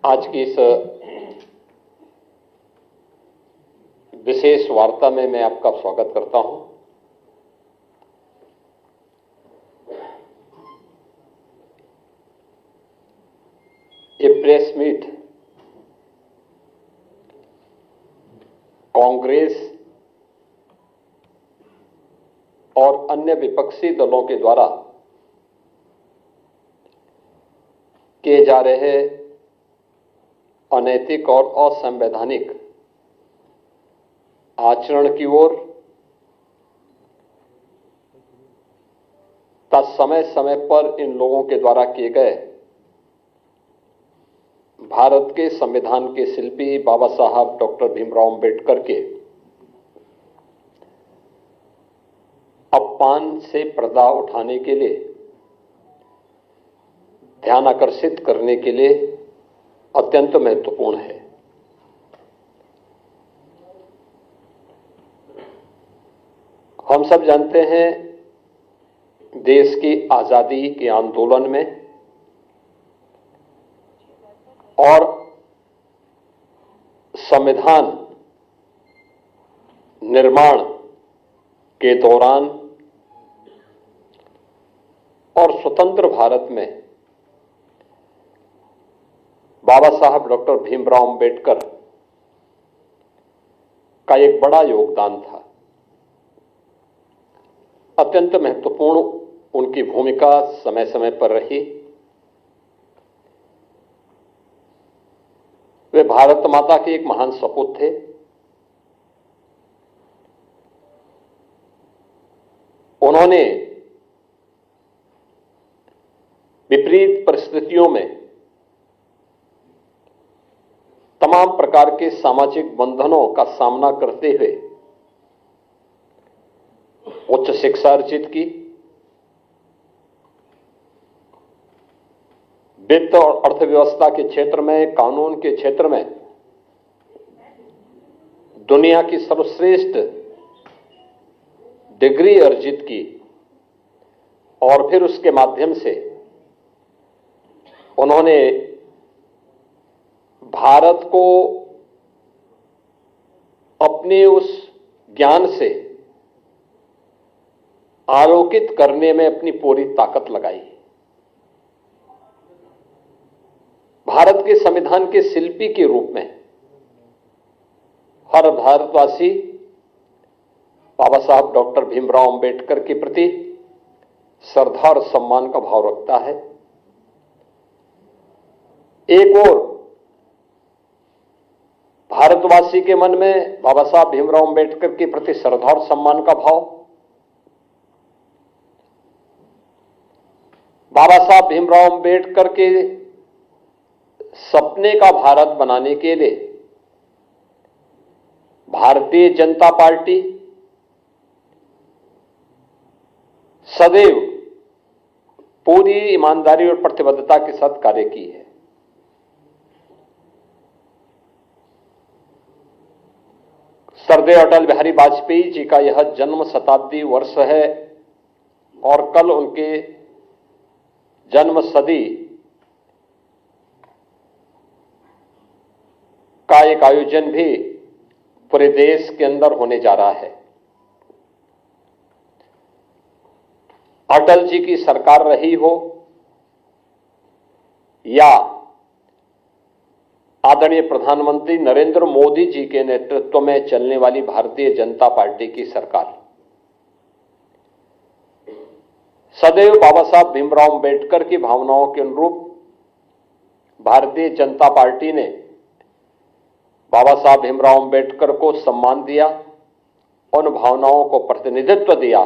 आज की इस विशेष वार्ता में मैं आपका स्वागत करता हूं। ये प्रेस मीट कांग्रेस और अन्य विपक्षी दलों के द्वारा किए जा रहे अनैतिक और असंवैधानिक आचरण की ओर समय समय पर इन लोगों के द्वारा किए गए भारत के संविधान के शिल्पी बाबा साहब डॉक्टर भीमराव अंबेडकर के अपमान से पर्दा उठाने के लिए, ध्यान आकर्षित करने के लिए अत्यंत महत्वपूर्ण है। हम सब जानते हैं, देश की आजादी के आंदोलन में और संविधान निर्माण के दौरान और स्वतंत्र भारत में बाबा साहब डॉक्टर भीमराव अंबेडकर का एक बड़ा योगदान था। अत्यंत महत्वपूर्ण उनकी भूमिका समय समय पर रही। वे भारत माता के एक महान सपूत थे। उन्होंने विपरीत परिस्थितियों में तमाम प्रकार के सामाजिक बंधनों का सामना करते हुए उच्च शिक्षा अर्जित की, वित्त और अर्थव्यवस्था के क्षेत्र में, कानून के क्षेत्र में दुनिया की सर्वश्रेष्ठ डिग्री अर्जित की और फिर उसके माध्यम से उन्होंने भारत को अपने उस ज्ञान से आलोकित करने में अपनी पूरी ताकत लगाई। भारत के संविधान के शिल्पी के रूप में हर भारतवासी बाबा साहब डॉक्टर भीमराव अंबेडकर के प्रति श्रद्धा और सम्मान का भाव रखता है। एक और भारतवासी के मन में बाबा साहब भीमराव अंबेडकर के प्रति श्रद्धा और सम्मान का भाव, बाबा साहब भीमराव अंबेडकर के सपने का भारत बनाने के लिए भारतीय जनता पार्टी सदैव पूरी ईमानदारी और प्रतिबद्धता के साथ कार्य की है। सरदेव अटल बिहारी वाजपेयी जी का यह जन्म शताब्दी वर्ष है और कल उनके जन्म सदी का एक आयोजन भी पूरे देश के अंदर होने जा रहा है। अटल जी की सरकार रही हो या आदरणीय प्रधानमंत्री नरेंद्र मोदी जी के नेतृत्व में चलने वाली भारतीय जनता पार्टी की सरकार, सदैव बाबा साहब भीमराव अंबेडकर की भावनाओं के अनुरूप भारतीय जनता पार्टी ने बाबा साहब भीमराव अंबेडकर को सम्मान दिया, उन भावनाओं को प्रतिनिधित्व दिया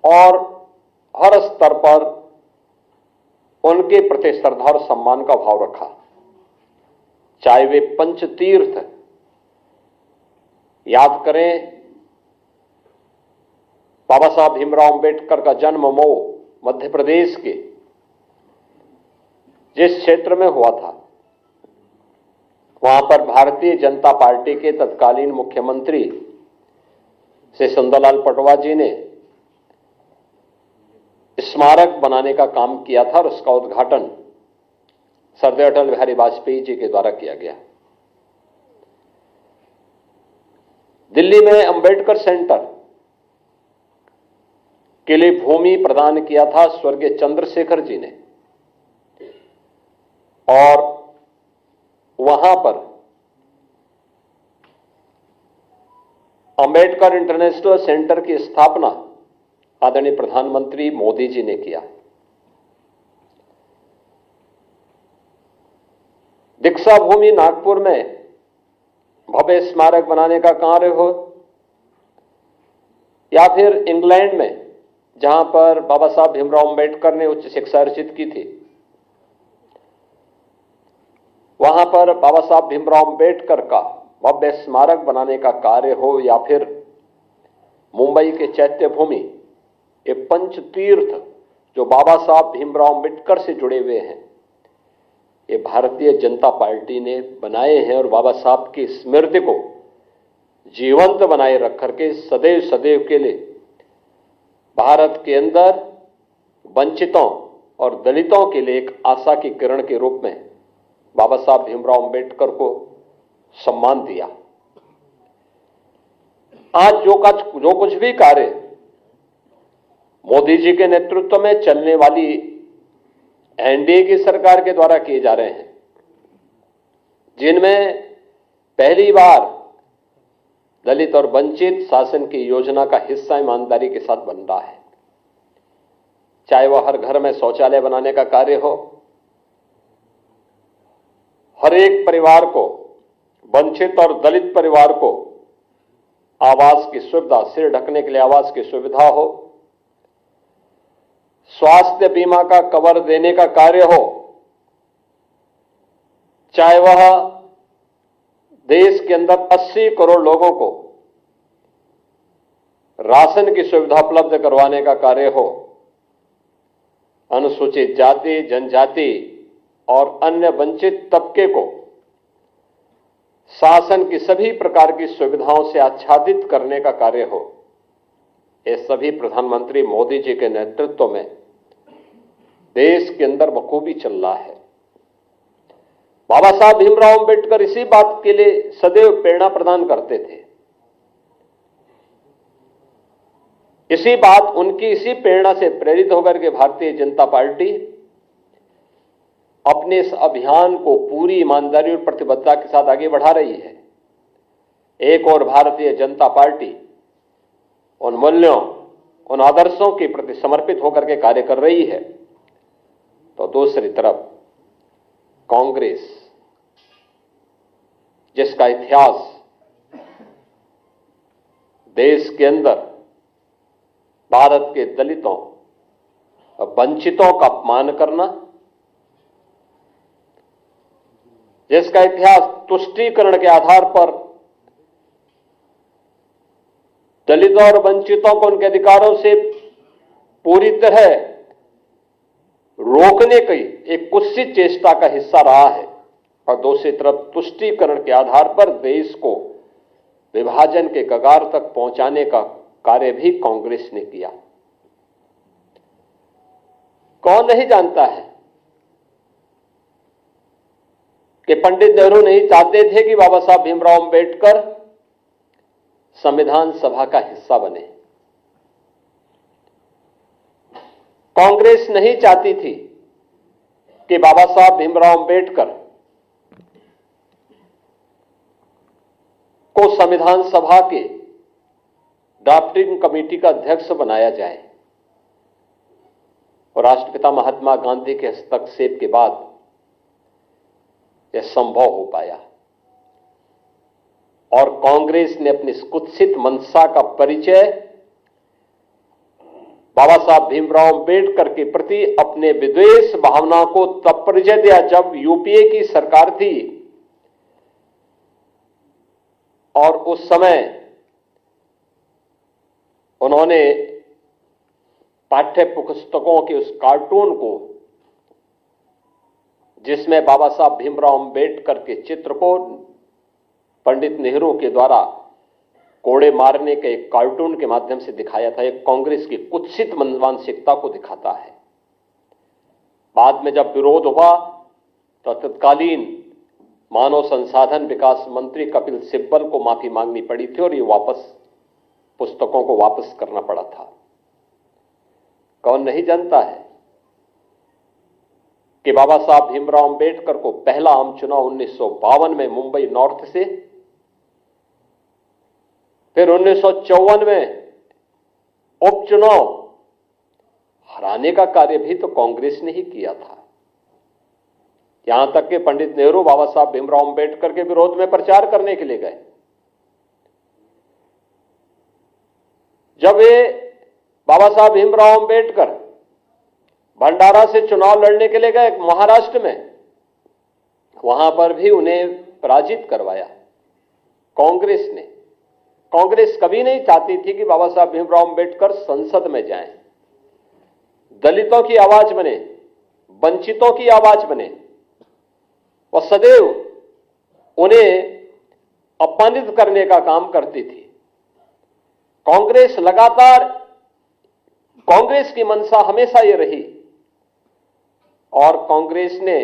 और हर स्तर पर उनके प्रति श्रद्धा और सम्मान का भाव रखा। चाहे वे पंचतीर्थ याद करें, बाबा साहब भीमराव अंबेडकर का जन्म मऊ मध्य प्रदेश के जिस क्षेत्र में हुआ था, वहां पर भारतीय जनता पार्टी के तत्कालीन मुख्यमंत्री श्री सुंदरलाल पटवा जी ने स्मारक बनाने का काम किया था और उसका उद्घाटन सरदेव अटल बिहारी वाजपेयी जी के द्वारा किया गया। दिल्ली में अंबेडकर सेंटर के लिए भूमि प्रदान किया था स्वर्गीय चंद्रशेखर जी ने, और वहां पर अंबेडकर इंटरनेशनल सेंटर की स्थापना आदरणीय प्रधानमंत्री मोदी जी ने किया। दीक्षा भूमि नागपुर में भव्य स्मारक बनाने का कार्य हो, या फिर इंग्लैंड में जहां पर बाबा साहब भीमराव अंबेडकर ने उच्च शिक्षा अर्जित की थी, वहां पर बाबा साहब भीमराव अंबेडकर का भव्य स्मारक बनाने का कार्य हो, या फिर मुंबई के चैत्य भूमि, ये पंच तीर्थ जो बाबा साहब भीमराव अंबेडकर से जुड़े हुए हैं, ये भारतीय जनता पार्टी ने बनाए हैं और बाबा साहब की स्मृति को जीवंत बनाए रख करके सदैव सदैव के लिए भारत के अंदर वंचितों और दलितों के लिए एक आशा की किरण के रूप में बाबा साहब भीमराव अंबेडकर को सम्मान दिया। आज जो कुछ भी कार्य मोदी जी के नेतृत्व में चलने वाली एनडीए की सरकार के द्वारा किए जा रहे हैं, जिनमें पहली बार दलित और वंचित शासन की योजना का हिस्सा ईमानदारी के साथ बन रहा है, चाहे वह हर घर में शौचालय बनाने का कार्य हो, हर एक परिवार को, वंचित और दलित परिवार को आवास की सुविधा, सिर ढकने के लिए आवास की सुविधा हो, स्वास्थ्य बीमा का कवर देने का कार्य हो, चाहे वह देश के अंदर 80 करोड़ लोगों को राशन की सुविधा उपलब्ध करवाने का कार्य हो, अनुसूचित जाति, जनजाति और अन्य वंचित तबके को शासन की सभी प्रकार की सुविधाओं से आच्छादित करने का कार्य हो, ये सभी प्रधानमंत्री मोदी जी के नेतृत्व में देश के अंदर बखूबी चल रहा है। बाबा साहब भीमराव अंबेडकर इसी बात के लिए सदैव प्रेरणा प्रदान करते थे। इसी प्रेरणा से प्रेरित होकर के भारतीय जनता पार्टी अपने इस अभियान को पूरी ईमानदारी और प्रतिबद्धता के साथ आगे बढ़ा रही है। एक और भारतीय जनता पार्टी उन मूल्यों, उन आदर्शों के प्रति समर्पित होकर के कार्य कर रही है, तो दूसरी तरफ कांग्रेस, जिसका इतिहास देश के अंदर भारत के दलितों और वंचितों का अपमान करना, जिसका इतिहास तुष्टीकरण के आधार पर दलितों और वंचितों को उनके अधिकारों से पूरी तरह रोकने की एक कुत्सित चेष्टा का हिस्सा रहा है, और दूसरी तरफ तुष्टीकरण के आधार पर देश को विभाजन के कगार तक पहुंचाने का कार्य भी कांग्रेस ने किया। कौन नहीं जानता है कि पंडित नेहरू नहीं चाहते थे कि बाबा साहब भीमराव अंबेडकर संविधान सभा का हिस्सा बने। कांग्रेस नहीं चाहती थी कि बाबा साहब भीमराव अंबेडकर को संविधान सभा के ड्राफ्टिंग कमेटी का अध्यक्ष बनाया जाए, और राष्ट्रपिता महात्मा गांधी के हस्तक्षेप के बाद यह संभव हो पाया। और कांग्रेस ने अपनी इस कुत्सित मंशा का परिचय बाबा साहब भीमराव अंबेडकर के प्रति अपने विद्वेष भावना को तब परिचय दिया जब यूपीए की सरकार थी, और उस समय उन्होंने पाठ्य पुस्तकों के उस कार्टून को, जिसमें बाबा साहब भीमराव अंबेडकर के चित्र को पंडित नेहरू के द्वारा कोड़े मारने के एक कार्टून के माध्यम से दिखाया था, एक कांग्रेस की कुत्सित मानसिकता को दिखाता है। बाद में जब विरोध हुआ तो तत्कालीन मानव संसाधन विकास मंत्री कपिल सिब्बल को माफी मांगनी पड़ी थी और ये पुस्तकों को वापस करना पड़ा था। कौन नहीं जानता है कि बाबा साहब भीमराव अंबेडकर को पहला आम चुनाव 1952 में मुंबई नॉर्थ से, फिर 1954 में उपचुनाव हराने का कार्य भी तो कांग्रेस ने ही किया था। यहां तक कि पंडित नेहरू बाबा साहब भीमराव अंबेडकर के विरोध में प्रचार करने के लिए गए। जब वे बाबा साहब भीमराव अंबेडकर भंडारा से चुनाव लड़ने के लिए गए महाराष्ट्र में, वहां पर भी उन्हें पराजित करवाया कांग्रेस ने। कांग्रेस कभी नहीं चाहती थी कि बाबा साहब भीमराव अंबेडकर संसद में जाएं, दलितों की आवाज बने, वंचितों की आवाज बने। वह सदैव उन्हें अपमानित करने का काम करती थी। कांग्रेस लगातार, कांग्रेस की मंशा हमेशा ये रही और कांग्रेस ने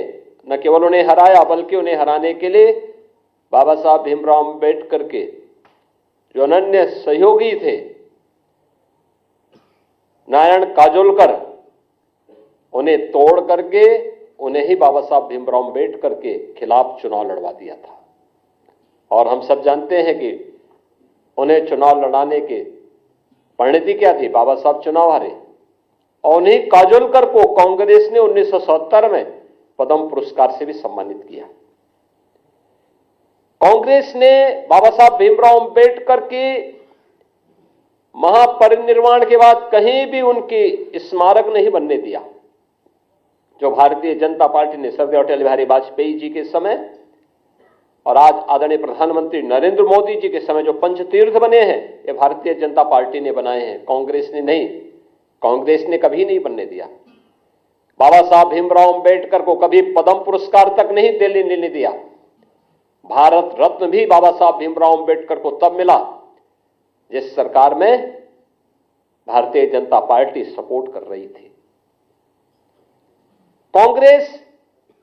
न केवल उन्हें हराया बल्कि उन्हें हराने के लिए बाबा साहब भीमराव अंबेडकर के जो अनन्य सहयोगी थे नारायण काजोलकर, उन्हें तोड़ करके उन्हें ही बाबा साहब भीमराव अंबेडकर के खिलाफ चुनाव लड़वा दिया था। और हम सब जानते हैं कि उन्हें चुनाव लड़ाने के परिणति क्या थी। बाबा साहब चुनाव हारे और उन्हीं काजोलकर को कांग्रेस ने 1970 में पद्म पुरस्कार से भी सम्मानित किया। कांग्रेस ने बाबा साहब भीमराव अंबेडकर के महापरिनिर्वाण के बाद कहीं भी उनकी स्मारक नहीं बनने दिया। जो भारतीय जनता पार्टी ने सरदार अटल बिहारी वाजपेयी जी के समय और आज आदरणीय प्रधानमंत्री नरेंद्र मोदी जी के समय जो पंचतीर्थ बने हैं, ये भारतीय जनता पार्टी ने बनाए हैं, कांग्रेस ने नहीं। कांग्रेस ने कभी नहीं बनने दिया। बाबा साहब भीमराव अंबेडकर को कभी पद्म पुरस्कार तक नहीं देने दिया। भारत रत्न भी बाबा साहब भीमराव अंबेडकर को तब मिला जिस सरकार में भारतीय जनता पार्टी सपोर्ट कर रही थी। कांग्रेस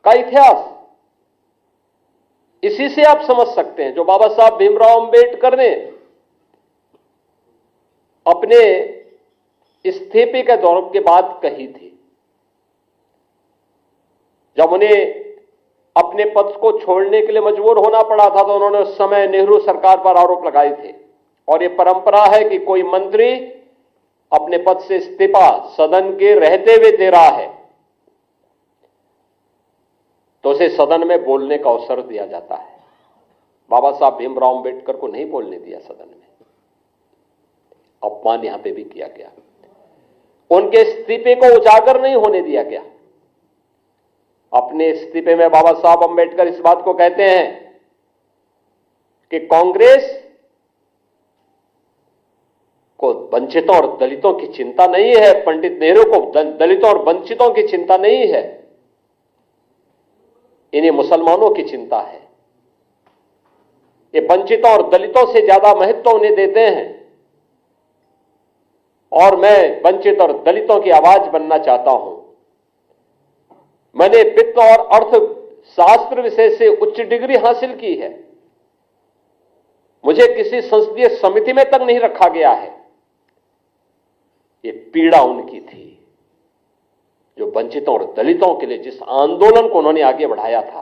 का इतिहास इसी से आप समझ सकते हैं। जो बाबा साहब भीमराव अंबेडकर ने अपने इस्तीफे के दौर के बाद कही थी, जब उन्हें अपने पद को छोड़ने के लिए मजबूर होना पड़ा था, तो उन्होंने उस समय नेहरू सरकार पर आरोप लगाए थे। और यह परंपरा है कि कोई मंत्री अपने पद से इस्तीफा सदन के रहते हुए दे रहा है तो उसे सदन में बोलने का अवसर दिया जाता है। बाबा साहब भीमराव अंबेडकर को नहीं बोलने दिया सदन में, अपमान यहां पे भी किया गया। उनके इस्तीफे को उजागर नहीं होने दिया गया। अपने इस्तीफे में बाबा साहब अंबेडकर इस बात को कहते हैं कि कांग्रेस को वंचितों और दलितों की चिंता नहीं है, पंडित नेहरू को दलितों और वंचितों की चिंता नहीं है, इन्हें मुसलमानों की चिंता है। ये वंचितों और दलितों से ज्यादा महत्व उन्हें देते हैं और मैं वंचित और दलितों की आवाज बनना चाहता हूं। मैंने वित्त और अर्थशास्त्र विषय से उच्च डिग्री हासिल की है, मुझे किसी संसदीय समिति में तक नहीं रखा गया है। ये पीड़ा उनकी थी जो वंचितों और दलितों के लिए जिस आंदोलन को उन्होंने आगे बढ़ाया था,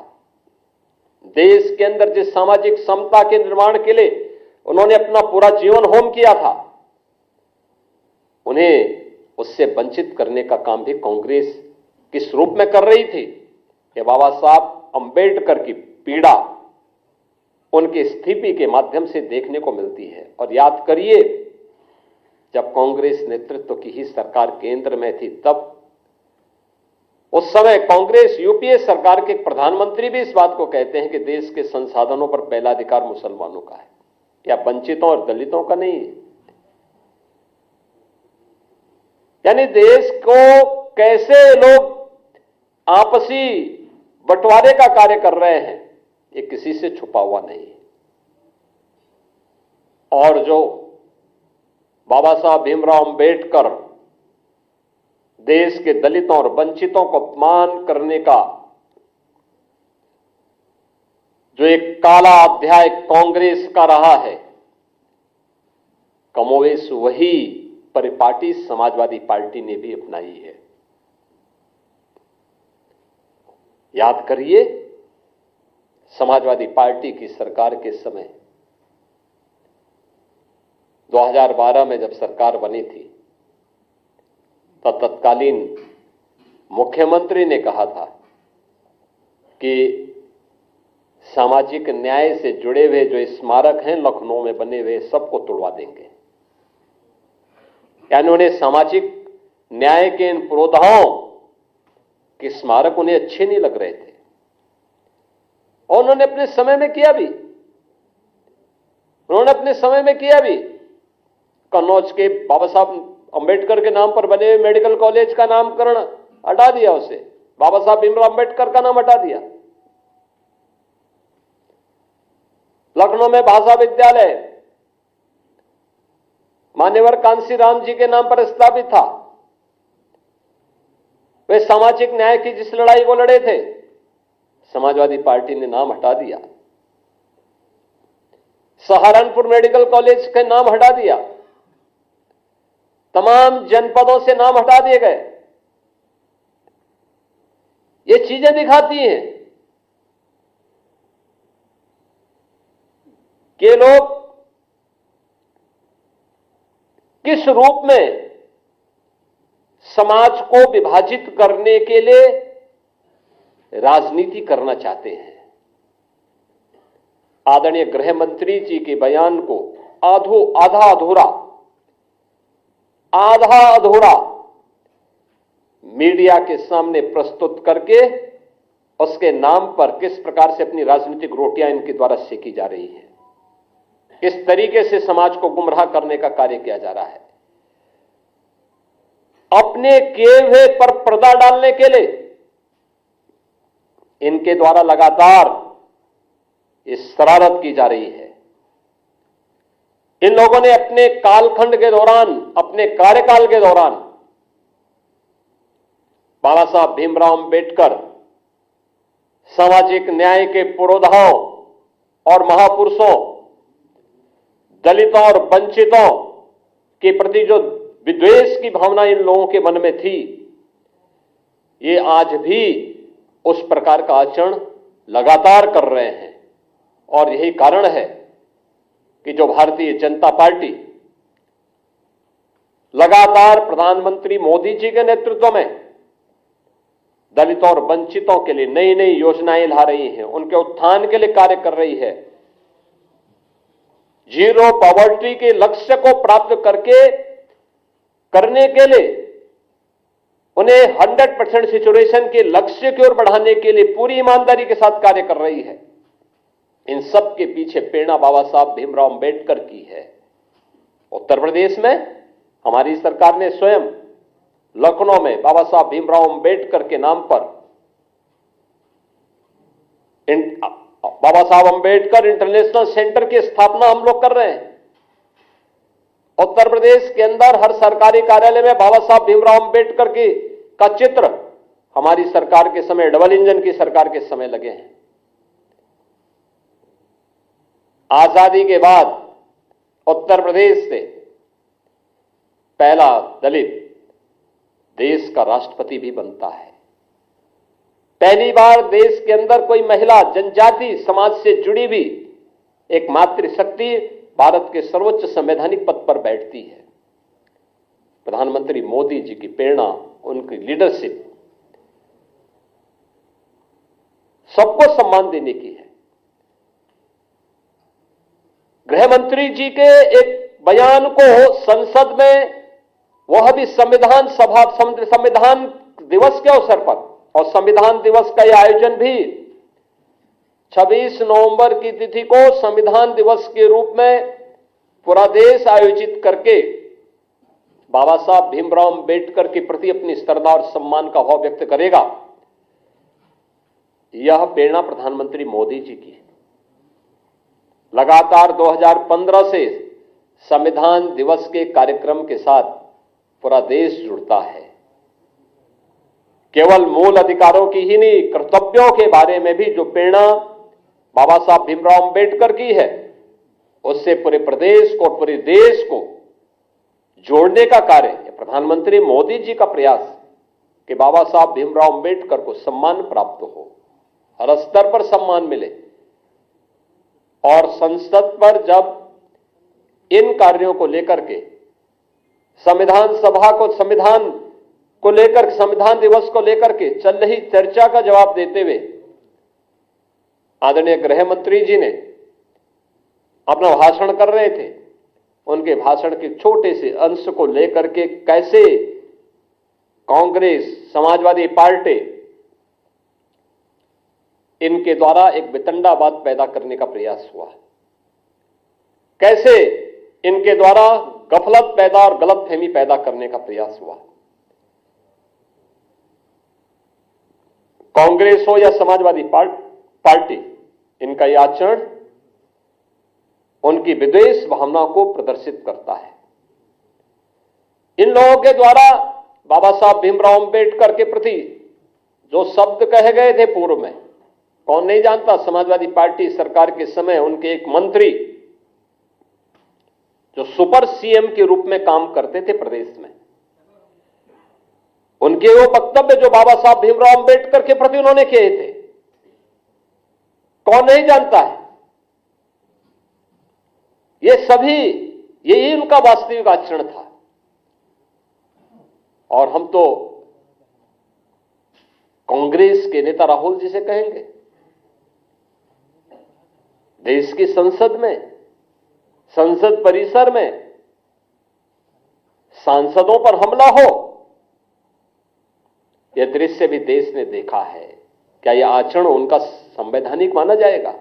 देश के अंदर जिस सामाजिक समता के निर्माण के लिए उन्होंने अपना पूरा जीवन होम किया था, उन्हें उससे वंचित करने का काम भी कांग्रेस किस रूप में कर रही थी। ये बाबा साहब अंबेडकर की पीड़ा उनके इस्तीफे के माध्यम से देखने को मिलती है। और याद करिए, जब कांग्रेस नेतृत्व की ही सरकार केंद्र में थी, तब उस समय कांग्रेस यूपीए सरकार के प्रधानमंत्री भी इस बात को कहते हैं कि देश के संसाधनों पर पहला अधिकार मुसलमानों का है या वंचितों और दलितों का नहीं है। यानी देश को कैसे लोग आपसी बंटवारे का कार्य कर रहे हैं, ये किसी से छुपा हुआ नहीं है। और जो बाबा साहब भीमराव अंबेडकर देश के दलितों और वंचितों को अपमान करने का जो एक काला अध्याय कांग्रेस का रहा है, कमोवेश वही परिपाटी समाजवादी पार्टी ने भी अपनाई है। याद करिए, समाजवादी पार्टी की सरकार के समय 2012 में जब सरकार बनी थी, तो तत्कालीन मुख्यमंत्री ने कहा था कि सामाजिक न्याय से जुड़े हुए जो स्मारक हैं लखनऊ में बने हुए, सबको तोड़वा देंगे। यानी उन्हें सामाजिक न्याय के इन पुरोधाओं के स्मारक उन्हें अच्छे नहीं लग रहे थे, और उन्होंने अपने समय में किया भी। कन्नौज के बाबा साहब अंबेडकर के नाम पर बने हुए मेडिकल कॉलेज का नामकरण हटा दिया, उसे बाबा साहब भीमराव अंबेडकर का नाम हटा दिया। लखनऊ में भाषा विद्यालय मान्यवर कांशीराम जी के नाम पर स्थापित था। वे सामाजिक न्याय की जिस लड़ाई को लड़े थे, समाजवादी पार्टी ने नाम हटा दिया। सहारनपुर मेडिकल कॉलेज के नाम हटा दिया, तमाम जनपदों से नाम हटा दिए गए। ये चीजें दिखाती हैं कि लोग किस रूप में समाज को विभाजित करने के लिए राजनीति करना चाहते हैं। आदरणीय गृह मंत्री जी के बयान को आधा अधूरा मीडिया के सामने प्रस्तुत करके उसके नाम पर किस प्रकार से अपनी राजनीतिक रोटियां इनके द्वारा सेकी जा रही है, इस तरीके से समाज को गुमराह करने का कार्य किया जा रहा है। अपने किए हुए पर पर्दा डालने के लिए इनके द्वारा लगातार इस शरारत की जा रही है। इन लोगों ने अपने कालखंड के दौरान, अपने कार्यकाल के दौरान बाबा साहब भीमराव अंबेडकर सामाजिक न्याय के पुरोधाओं और महापुरुषों, दलितों और वंचितों के प्रति जो विद्वेष की भावना इन लोगों के मन में थी, ये आज भी उस प्रकार का आचरण लगातार कर रहे हैं। और यही कारण है कि जो भारतीय जनता पार्टी लगातार प्रधानमंत्री मोदी जी के नेतृत्व में दलितों और वंचितों के लिए नई नई योजनाएं ला रही है, उनके उत्थान के लिए कार्य कर रही है। जीरो पॉवर्टी के लक्ष्य को प्राप्त करने के लिए उन्हें 100% सिचुएशन के लक्ष्य की ओर बढ़ाने के लिए पूरी ईमानदारी के साथ कार्य कर रही है। इन सब के पीछे प्रेरणा बाबा साहब भीमराव अंबेडकर की है। उत्तर प्रदेश में हमारी सरकार ने स्वयं लखनऊ में बाबा साहब भीमराव अंबेडकर के नाम पर बाबा साहब अंबेडकर इंटरनेशनल सेंटर की स्थापना हम लोग कर रहे हैं। उत्तर प्रदेश के अंदर हर सरकारी कार्यालय में बाबा साहब भीमराव अंबेडकर का चित्र हमारी सरकार के समय, डबल इंजन की सरकार के समय लगे हैं। आजादी के बाद उत्तर प्रदेश से पहला दलित देश का राष्ट्रपति भी बनता है। पहली बार देश के अंदर कोई महिला जनजाति समाज से जुड़ी हुई एक मातृशक्ति भारत के सर्वोच्च संवैधानिक पद पर बैठती है। प्रधानमंत्री मोदी जी की प्रेरणा, उनकी लीडरशिप सबको सम्मान देने की है। गृह मंत्री जी के एक बयान को संसद में, वह भी संविधान दिवस के अवसर पर, और संविधान दिवस का यह आयोजन भी 26 नवंबर की तिथि को संविधान दिवस के रूप में पूरा देश आयोजित करके बाबा साहब भीमराव अंबेडकर के प्रति अपनी श्रद्धा और सम्मान का भाव व्यक्त करेगा। यह प्रेरणा प्रधानमंत्री मोदी जी की है। लगातार 2015 से संविधान दिवस के कार्यक्रम के साथ पूरा देश जुड़ता है। केवल मूल अधिकारों की ही नहीं, कर्तव्यों के बारे में भी जो प्रेरणा बाबा साहब भीमराव अंबेडकर की है, उससे पूरे प्रदेश को और पूरे देश को जोड़ने का कार्य प्रधानमंत्री मोदी जी का प्रयास कि बाबा साहब भीमराव अंबेडकर को सम्मान प्राप्त हो, हर स्तर पर सम्मान मिले। और संसद पर जब इन कार्यों को लेकर के संविधान सभा को संविधान दिवस को लेकर के चल रही चर्चा का जवाब देते हुए आदरणीय गृह मंत्री जी ने अपना भाषण कर रहे थे, उनके भाषण के छोटे से अंश को लेकर के कैसे कांग्रेस, समाजवादी पार्टी इनके द्वारा एक वितंडावाद पैदा करने का प्रयास हुआ, कैसे इनके द्वारा गफलत पैदा और गलतफहमी पैदा करने का प्रयास हुआ। कांग्रेस हो या समाजवादी पार्टी, इनका यह आचरण उनकी विद्वेष भावना को प्रदर्शित करता है। इन लोगों के द्वारा बाबा साहब भीमराव अंबेडकर के प्रति जो शब्द कहे गए थे पूर्व में, कौन नहीं जानता, समाजवादी पार्टी सरकार के समय उनके एक मंत्री जो सुपर सीएम के रूप में काम करते थे प्रदेश में, उनके वो वक्तव्य जो बाबा साहब भीमराव अंबेडकर के प्रति उन्होंने किए थे, कौन नहीं जानता है। ये सभी, यही उनका वास्तविक आचरण था। और हम तो कांग्रेस के नेता राहुल जी से कहेंगे, देश की संसद में, संसद परिसर में सांसदों पर हमला हो, यह दृश्य भी देश ने देखा है। क्या यह आचरण उनका संवैधानिक माना जाएगा?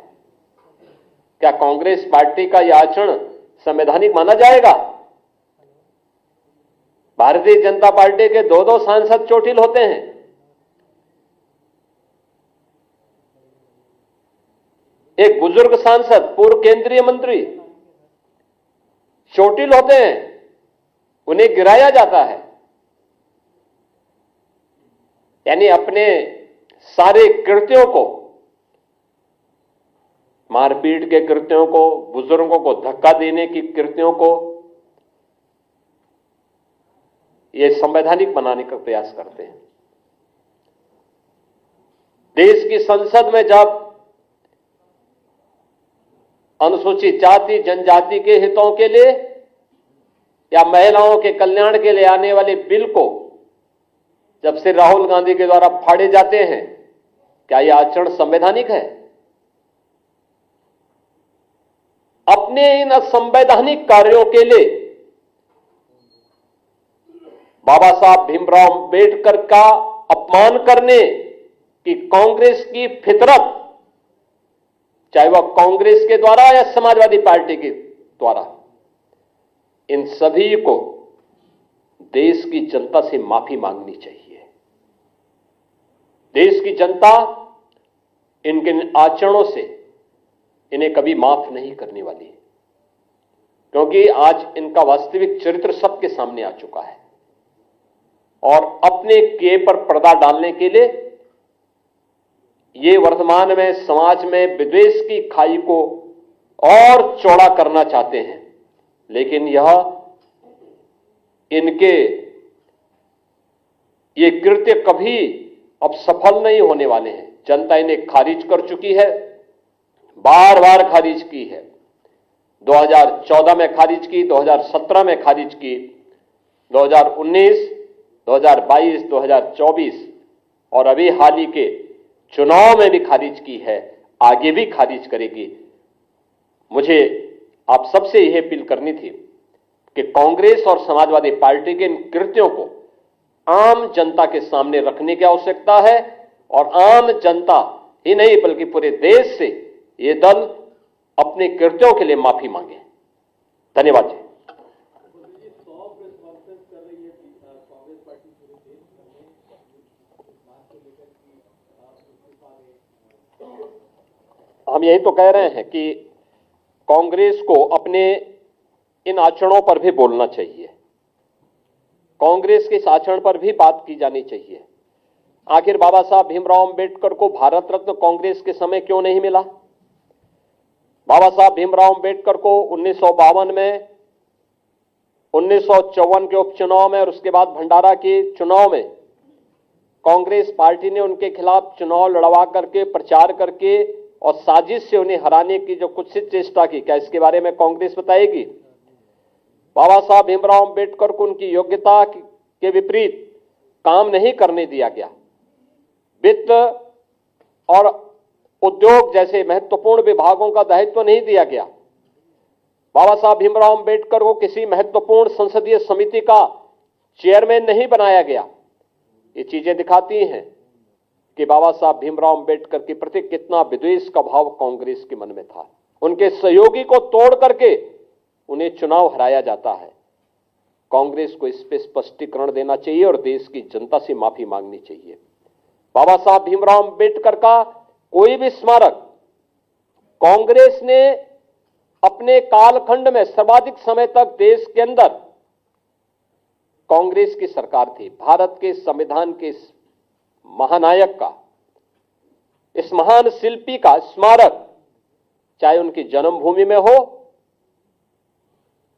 क्या कांग्रेस पार्टी का यह आचरण संवैधानिक माना जाएगा? भारतीय जनता पार्टी के दो सांसद चोटिल होते हैं। एक बुजुर्ग सांसद, पूर्व केंद्रीय मंत्री चोटिल होते हैं, उन्हें गिराया जाता है। यानी अपने सारे कृत्यों को, मारपीट के कृत्यों को, बुजुर्गों को धक्का देने की कृत्यों को ये संवैधानिक बनाने का प्रयास करते हैं। देश की संसद में जब अनुसूचित जाति जनजाति के हितों के लिए या महिलाओं के कल्याण के लिए आने वाले बिल को जब से राहुल गांधी के द्वारा फाड़े जाते हैं, क्या यह आचरण संवैधानिक है? अपने इन असंवैधानिक कार्यों के लिए बाबा साहब भीमराव अंबेडकर का अपमान करने की कांग्रेस की फितरत, चाहे वह कांग्रेस के द्वारा या समाजवादी पार्टी के द्वारा, इन सभी को देश की जनता से माफी मांगनी चाहिए। देश की जनता इनके आचरणों से इन्हें कभी माफ नहीं करने वाली है, क्योंकि आज इनका वास्तविक चरित्र सबके सामने आ चुका है। और अपने किए पर पर्दा डालने के लिए ये वर्तमान में समाज में विद्वेष की खाई को और चौड़ा करना चाहते हैं, लेकिन यह इनके ये कृत्य कभी अब सफल नहीं होने वाले हैं। जनता इन्हें खारिज कर चुकी है, बार बार खारिज की है। 2014 में खारिज की, 2017 में खारिज की, 2019, 2022, 2024 और अभी हाल ही के चुनाव में भी खारिज की है, आगे भी खारिज करेगी। मुझे आप सबसे यह अपील करनी थी कि कांग्रेस और समाजवादी पार्टी के इन कृत्यों को आम जनता के सामने रखने की आवश्यकता है और आम जनता ही नहीं बल्कि पूरे देश से ये दल अपने कृत्यों के लिए माफी मांगे। धन्यवाद जी। हम यही तो कह रहे हैं कि कांग्रेस को अपने इन आचरणों पर भी बोलना चाहिए, कांग्रेस के इस आचरण पर भी बात की जानी चाहिए। आखिर बाबा साहब भीमराव अंबेडकर को भारत रत्न कांग्रेस के समय क्यों नहीं मिला? बाबा साहब भीमराव अंबेडकर को 1952 में, 1954 के उपचुनाव में और उसके बाद भंडारा के चुनाव में कांग्रेस पार्टी ने उनके खिलाफ चुनाव लड़वा करके, प्रचार करके और साजिश से उन्हें हराने की जो कुत्सित चेष्टा की, क्या इसके बारे में कांग्रेस बताएगी? बाबा साहब भीमराव अंबेडकर को उनकी योग्यता के विपरीत काम नहीं करने दिया गया। वित्त और उद्योग जैसे महत्वपूर्ण विभागों का दायित्व नहीं दिया गया। बाबा साहब भीमराव अंबेडकर को किसी महत्वपूर्ण संसदीय समिति का चेयरमैन नहीं बनाया गया। ये चीजें दिखाती हैं कि बाबा साहब भीमराव अंबेडकर के प्रति कितना विद्वेष का भाव कांग्रेस के मन में था। उनके सहयोगी को तोड़ करके उन्हें चुनाव हराया जाता है। कांग्रेस को इस पे स्पष्टीकरण देना चाहिए और देश की जनता से माफी मांगनी चाहिए। बाबा साहब भीमराव अंबेडकर का कोई भी स्मारक कांग्रेस ने अपने कालखंड में सर्वाधिक समय तक देश के अंदर, कांग्रेस की सरकार थी, भारत के संविधान के इस महानायक का, इस महान शिल्पी का स्मारक, चाहे उनकी जन्मभूमि में हो,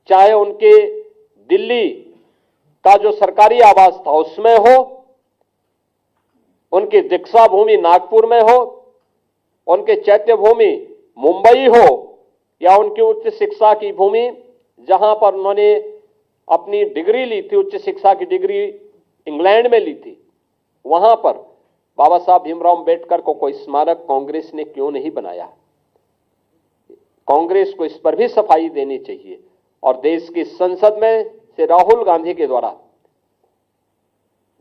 चाहे उनके दिल्ली का जो सरकारी आवास था उसमें हो, उनकी दीक्षा भूमि नागपुर में हो, उनके चैत्य भूमि मुंबई हो, या उनकी उच्च शिक्षा की भूमि जहां पर उन्होंने अपनी डिग्री ली थी, उच्च शिक्षा की डिग्री इंग्लैंड में ली थी, वहां पर बाबा साहब भीमराव अंबेडकर को कोई स्मारक कांग्रेस ने क्यों नहीं बनाया? कांग्रेस को इस पर भी सफाई देनी चाहिए और देश की संसद में से राहुल गांधी के द्वारा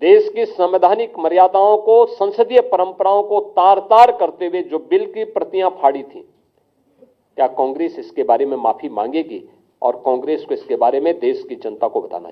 देश की संवैधानिक मर्यादाओं को, संसदीय परंपराओं को तार तार करते हुए जो बिल की प्रतियां फाड़ी थी, क्या कांग्रेस इसके बारे में माफी मांगेगी? और कांग्रेस को इसके बारे में देश की जनता को बताना चाहिए।